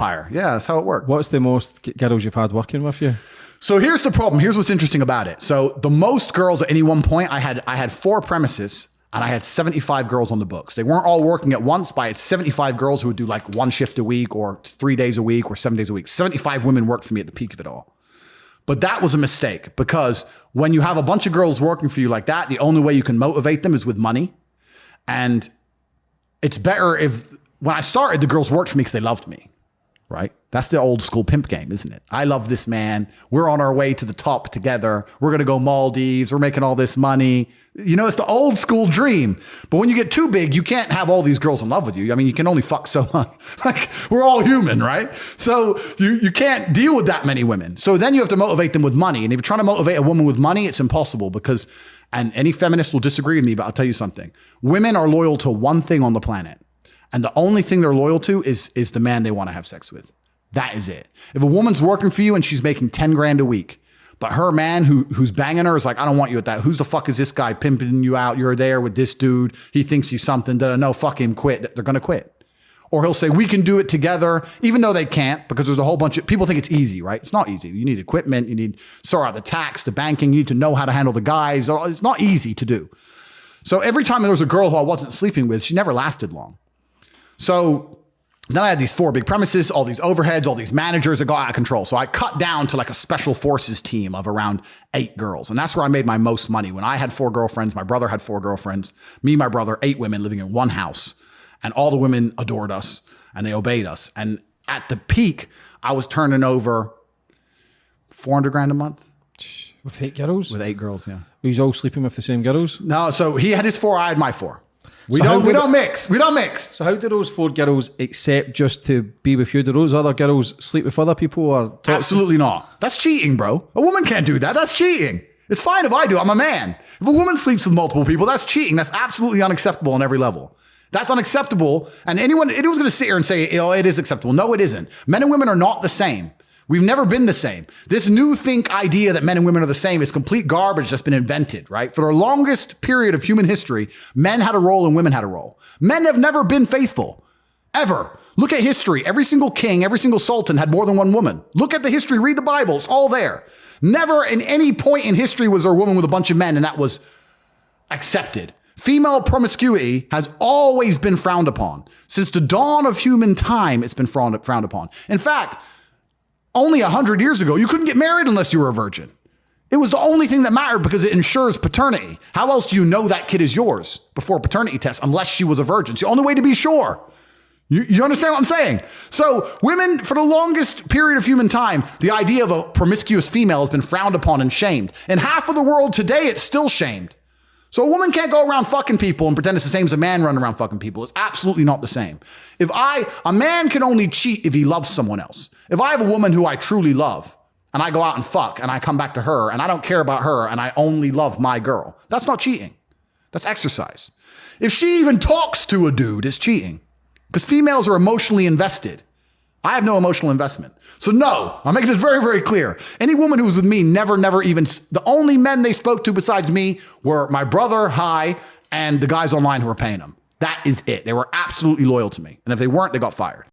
higher. Yeah, that's how it worked. What's the most girls you've had working with you? So here's the problem. Here's what's interesting about it. So the most girls at any one point, I had 4 premises and I had 75 girls on the books. They weren't all working at once, but I had 75 girls who would do like 1 shift a week or 3 days a week or 7 days a week. 75 women worked for me at the peak of it all. But that was a mistake because when you have a bunch of girls working for you like that, the only way you can motivate them is with money. And it's better if, when I started, the girls worked for me because they loved me. Right? That's the old school pimp game, isn't it? I love this man. We're on our way to the top together. We're going to go Maldives. We're making all this money. You know, it's the old school dream. But when you get too big, you can't have all these girls in love with you. I mean, you can only fuck so much. Like, we're all human, right? So you can't deal with that many women. So then you have to motivate them with money. And if you're trying to motivate a woman with money, it's impossible because, and any feminist will disagree with me, but I'll tell you something. Women are loyal to one thing on the planet. And the only thing they're loyal to is the man they want to have sex with. That is it. If a woman's working for you and she's making 10 grand a week, but her man who's banging her is like, I don't want you at that. Who's the fuck is this guy pimping you out? You're there with this dude. He thinks he's something. No, fuck him, quit. They're going to quit. Or he'll say, we can do it together, even though they can't, because there's a whole bunch of people think it's easy, right? It's not easy. You need equipment. You need sort out the tax, the banking. You need to know how to handle the guys. It's not easy to do. So every time there was a girl who I wasn't sleeping with, she never lasted long. So then I had these 4 big premises, all these overheads, all these managers that got out of control. So I cut down to like a special forces team of around 8 girls. And that's where I made my most money. When I had 4 girlfriends, my brother had 4 girlfriends, me, my brother, 8 women living in one house. And all the women adored us and they obeyed us. And at the peak, I was turning over 400 grand a month. With 8 girls? With 8 girls, yeah. Were you all sleeping with the same girls? No, so he had his 4, I had my 4. We don't mix. We don't mix. So how do those 4 girls accept just to be with you? Do those other girls sleep with other people or Absolutely not. That's cheating, bro. A woman can't do that. That's cheating. It's fine if I do. I'm a man. If a woman sleeps with multiple people, that's cheating. That's absolutely unacceptable on every level. That's unacceptable. And anyone's going to sit here and say, oh, it is acceptable. No, it isn't. Men and women are not the same. We've never been the same. This new think idea that men and women are the same is complete garbage that's been invented, right? For the longest period of human history, men had a role and women had a role. Men have never been faithful, ever. Look at history. Every single king, every single sultan had more than one woman. Look at the history, read the Bible, it's all there. Never in any point in history was there a woman with a bunch of men and that was accepted. Female promiscuity has always been frowned upon. Since the dawn of human time, it's been frowned upon. In fact, only 100 years ago, you couldn't get married unless you were a virgin. It was the only thing that mattered because it ensures paternity. How else do you know that kid is yours before a paternity test unless she was a virgin? It's the only way to be sure. You understand what I'm saying? So women, for the longest period of human time, the idea of a promiscuous female has been frowned upon and shamed. In half of the world today, it's still shamed. So a woman can't go around fucking people and pretend it's the same as a man running around fucking people. It's absolutely not the same. A man can only cheat if he loves someone else. If I have a woman who I truly love and I go out and fuck and I come back to her and I don't care about her and I only love my girl, that's not cheating. That's exercise. If she even talks to a dude, it's cheating because females are emotionally invested. I have no emotional investment. So no, I'm making this very, very clear. Any woman who was with me never even, the only men they spoke to besides me were my brother, and the guys online who were paying them. That is it. They were absolutely loyal to me. And if they weren't, they got fired.